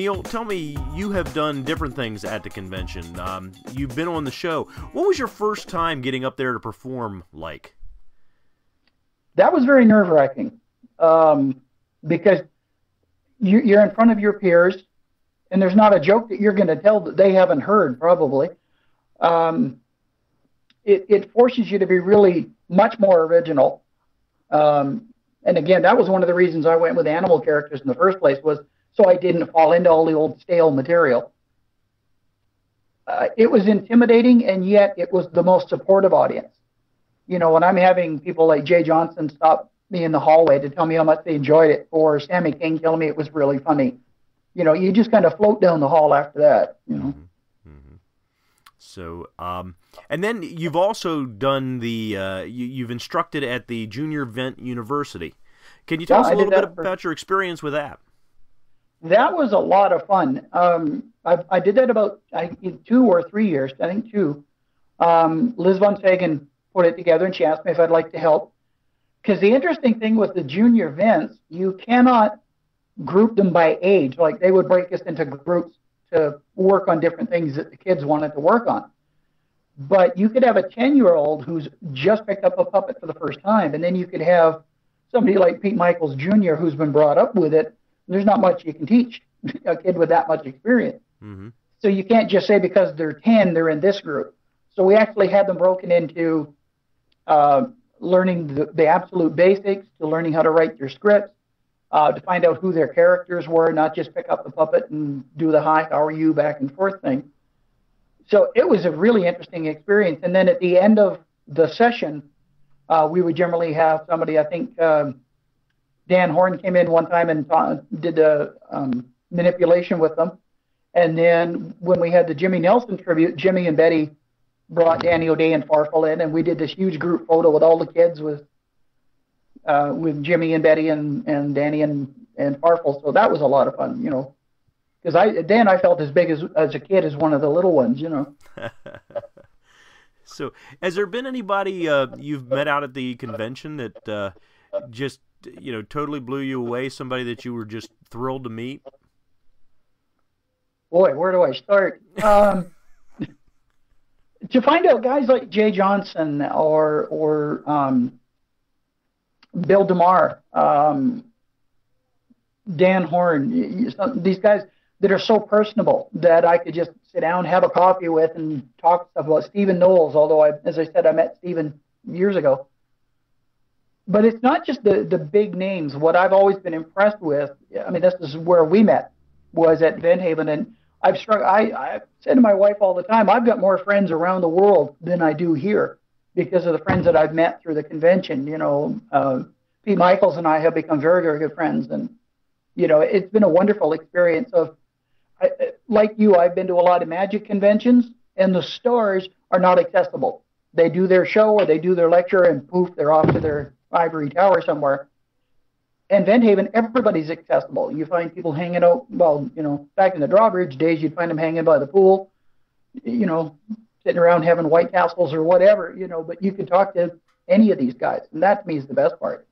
Neale, tell me, you have done different things at the convention. You've been on the show. What was your first time getting up there to perform like? That was very nerve-wracking because you're in front of your peers, and there's not a joke that you're going to tell that they haven't heard, probably. It forces you to be really much more original. And again, that was one of the reasons I went with animal characters in the first place, was so I didn't fall into all the old stale material. It was intimidating, and yet it was the most supportive audience. You know, when I'm having people like Jay Johnson stop me in the hallway to tell me how much they enjoyed it, or Sammy King telling me it was really funny, you know, you just kind of float down the hall after that, you know. Mm-hmm. So, and then you've also done the, you've instructed at the Junior Vent University. Can you tell us a little bit about your experience with that? That was a lot of fun. I did that about 2 or 3 years, I think 2. Liz Von Sagan put it together, and she asked me if I'd like to help. Because the interesting thing with the junior vents, you cannot group them by age. Like, they would break us into groups to work on different things that the kids wanted to work on. But you could have a 10-year-old who's just picked up a puppet for the first time, and then you could have somebody like Pete Michaels Jr. who's been brought up with it. There's not much you can teach a kid with that much experience. Mm-hmm. So you can't just say because they're 10, they're in this group. So we actually had them broken into learning the absolute basics, to learning how to write their scripts, to find out who their characters were, not just pick up the puppet and do the hi, how are you, back and forth thing. So it was a really interesting experience. And then at the end of the session, we would generally have somebody, I think Dan Horn came in one time and did a manipulation with them. And then when we had the Jimmy Nelson tribute, Jimmy and Betty brought Danny O'Day and Farfel in, and we did this huge group photo with all the kids with Jimmy and Betty and Danny and Farfel. So that was a lot of fun, you know, because I felt as big as a kid as one of the little ones, you know. So has there been anybody you've met out at the convention that just, you know, totally blew you away, somebody that you were just thrilled to meet? Boy, where do I start? To find out guys like Jay Johnson or Bill DeMar, Dan Horn, these guys that are so personable that I could just sit down, have a coffee with, and talk stuff about. Stephen Knowles, although as I said, I met Stephen years ago. But it's not just the big names. What I've always been impressed with, I mean, this is where we met, was at Vent Haven, and I said to my wife all the time, I've got more friends around the world than I do here because of the friends that I've met through the convention. You know, Pete Michaels and I have become very, very good friends, and you know, it's been a wonderful experience. Like you, I've been to a lot of magic conventions, and the stars are not accessible. They do their show or they do their lecture, and poof, they're off to their ivory tower somewhere. And Vent Haven, everybody's accessible. You find people hanging out, well, you know, back in the drawbridge days, you'd find them hanging by the pool, you know, sitting around having White Castles or whatever, you know, but you can talk to any of these guys. And that, to me, is the best part.